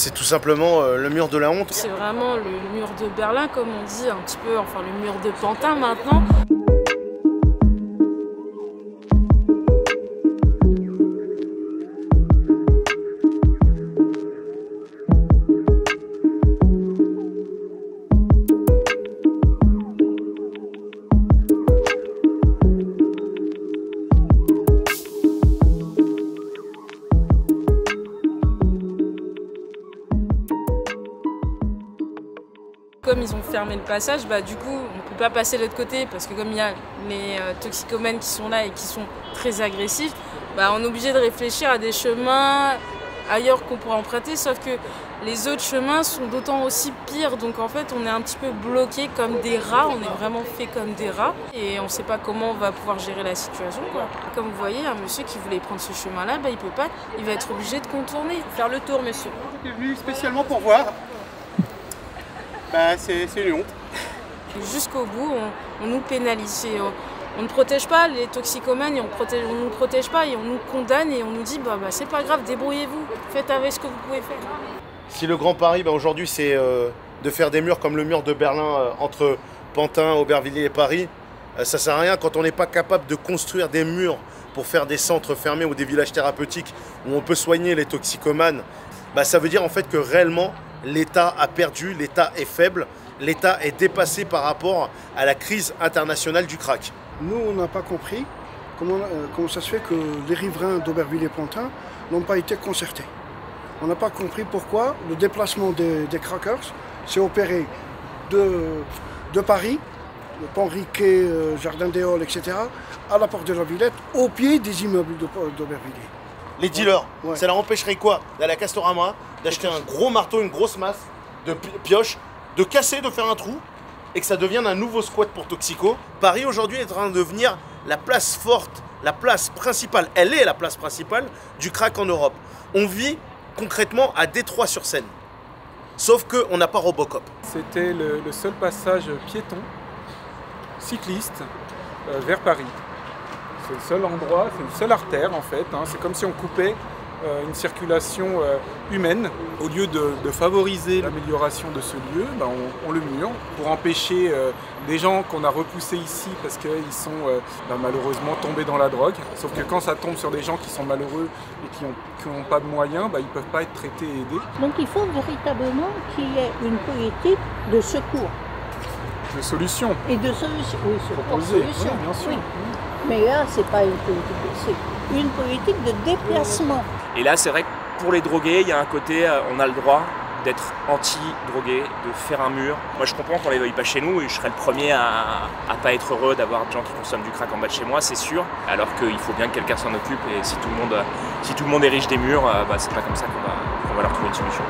C'est tout simplement le mur de la honte. C'est vraiment le mur de Berlin, comme on dit un petit peu, enfin le mur de Pantin maintenant. Comme ils ont fermé le passage, du coup on ne peut pas passer de l'autre côté parce que comme il y a les toxicomènes qui sont là et qui sont très agressifs, on est obligé de réfléchir à des chemins ailleurs qu'on pourrait emprunter, sauf que les autres chemins sont d'autant aussi pires, donc en fait on est un petit peu bloqué comme des rats, on est vraiment fait comme des rats et on ne sait pas comment on va pouvoir gérer la situation, quoi. Comme vous voyez, un monsieur qui voulait prendre ce chemin-là, il peut pas, il va être obligé de contourner, faire le tour, monsieur. Je suis venu spécialement pour voir. C'est une honte. Jusqu'au bout, on nous pénalise. On ne protège pas les toxicomènes, on ne nous protège pas et on nous condamne et on nous dit c'est pas grave, débrouillez-vous, faites avec ce que vous pouvez faire. Si le Grand Paris aujourd'hui c'est de faire des murs comme le mur de Berlin entre Pantin, Aubervilliers et Paris, ça sert à rien quand on n'est pas capable de construire des murs pour faire des centres fermés ou des villages thérapeutiques où on peut soigner les toxicomanes. Ça veut dire en fait que réellement l'État a perdu, l'État est faible, l'État est dépassé par rapport à la crise internationale du crack. Nous, on n'a pas compris comment ça se fait que les riverains d'Aubervilliers et Pantin n'ont pas été concertés. On n'a pas compris pourquoi le déplacement des crackers s'est opéré de Paris, le Pont Riquet, Jardin des Halles, etc., à la porte de la Villette, au pied des immeubles d'Aubervilliers. Les dealers, ça leur empêcherait quoi d'aller à Castorama, d'acheter un gros marteau, une grosse masse de pioche, de casser, de faire un trou et que ça devienne un nouveau squat pour Toxico. Paris aujourd'hui est en train de devenir la place forte, la place principale, elle est la place principale du crack en Europe. On vit concrètement à Détroit-sur-Seine, sauf qu'on n'a pas Robocop. C'était le seul passage piéton, cycliste, vers Paris. C'est le seul endroit, c'est une seule artère en fait, c'est comme si on coupait une circulation humaine. Au lieu de favoriser l'amélioration de ce lieu, on le mure pour empêcher des gens qu'on a repoussés ici parce qu'ils sont malheureusement tombés dans la drogue. Sauf que quand ça tombe sur des gens qui sont malheureux et qui n'ont pas de moyens, ils ne peuvent pas être traités et aidés. Donc il faut véritablement qu'il y ait une politique de secours. De solutions. Et de solutions. Oui, solutions. Oui, bien sûr. Oui. Mais là, c'est pas une politique, c'est une politique de déplacement. Et là, c'est vrai que pour les drogués, il y a un côté, on a le droit d'être anti-drogué, de faire un mur. Moi, je comprends qu'on ne les veuille pas chez nous et je serais le premier à pas être heureux d'avoir des gens qui consomment du crack en bas de chez moi, c'est sûr. Alors qu'il faut bien que quelqu'un s'en occupe et si tout le monde érige des murs, c'est pas comme ça qu'on va leur trouver une solution.